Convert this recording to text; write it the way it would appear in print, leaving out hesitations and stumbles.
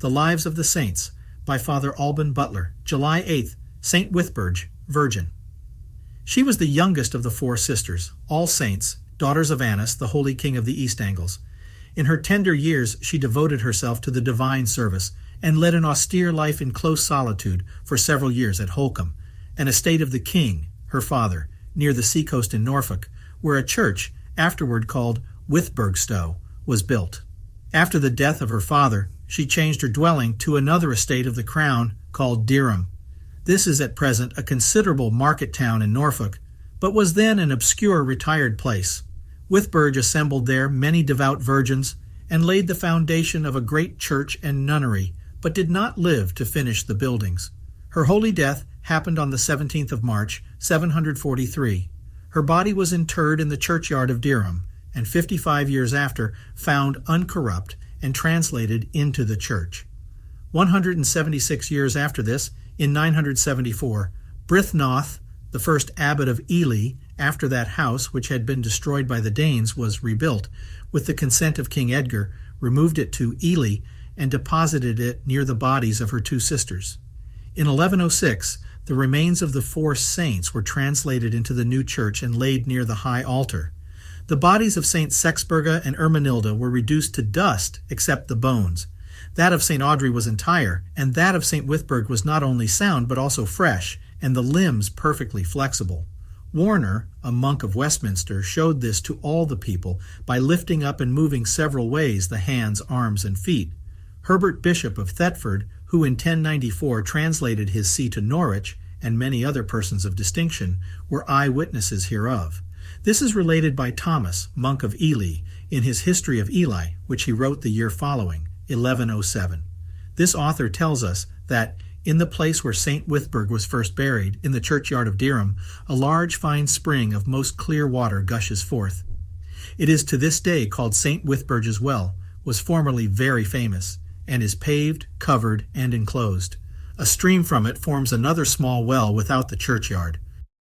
The Lives of the Saints, by Father Alban Butler, July 8th, St. Withburge, Virgin. She was the youngest of the 4 sisters, all saints, daughters of Annas, the holy king of the East Angles. In her tender years she devoted herself to the divine service and led an austere life in close solitude for several years at Holcombe, an estate of the king, her father, near the seacoast in Norfolk, where a church, afterward called Withburga, was built. After the death of her father, she changed her dwelling to another estate of the crown called Dereham. This is at present a considerable market town in Norfolk, but was then an obscure retired place. Withburge assembled there many devout virgins and laid the foundation of a great church and nunnery, but did not live to finish the buildings. Her holy death happened on the 17th of March, 743. Her body was interred in the churchyard of Dereham, and 55 years after found uncorrupt and translated into the church. 176 years after this, in 974, Brithnoth, the first abbot of Ely, after that house, which had been destroyed by the Danes, was rebuilt, with the consent of King Edgar, removed it to Ely and deposited it near the bodies of her 2 sisters. In 1106, the remains of the 4 saints were translated into the new church and laid near the high altar. The bodies of St. Sexburga and Ermenilda were reduced to dust except the bones. That of St. Audrey was entire, and that of St. Withburge was not only sound but also fresh, and the limbs perfectly flexible. Warner, a monk of Westminster, showed this to all the people by lifting up and moving several ways the hands, arms, and feet. Herbert Bishop of Thetford, who in 1094 translated his see to Norwich, and many other persons of distinction, were eyewitnesses hereof. This is related by Thomas, monk of Ely, in his History of Ely, which he wrote the year following, 1107. This author tells us that, in the place where St. Withburge was first buried, in the churchyard of Dereham, a large fine spring of most clear water gushes forth. It is to this day called St. Withburge's Well, was formerly very famous, and is paved, covered, and enclosed. A stream from it forms another small well without the churchyard.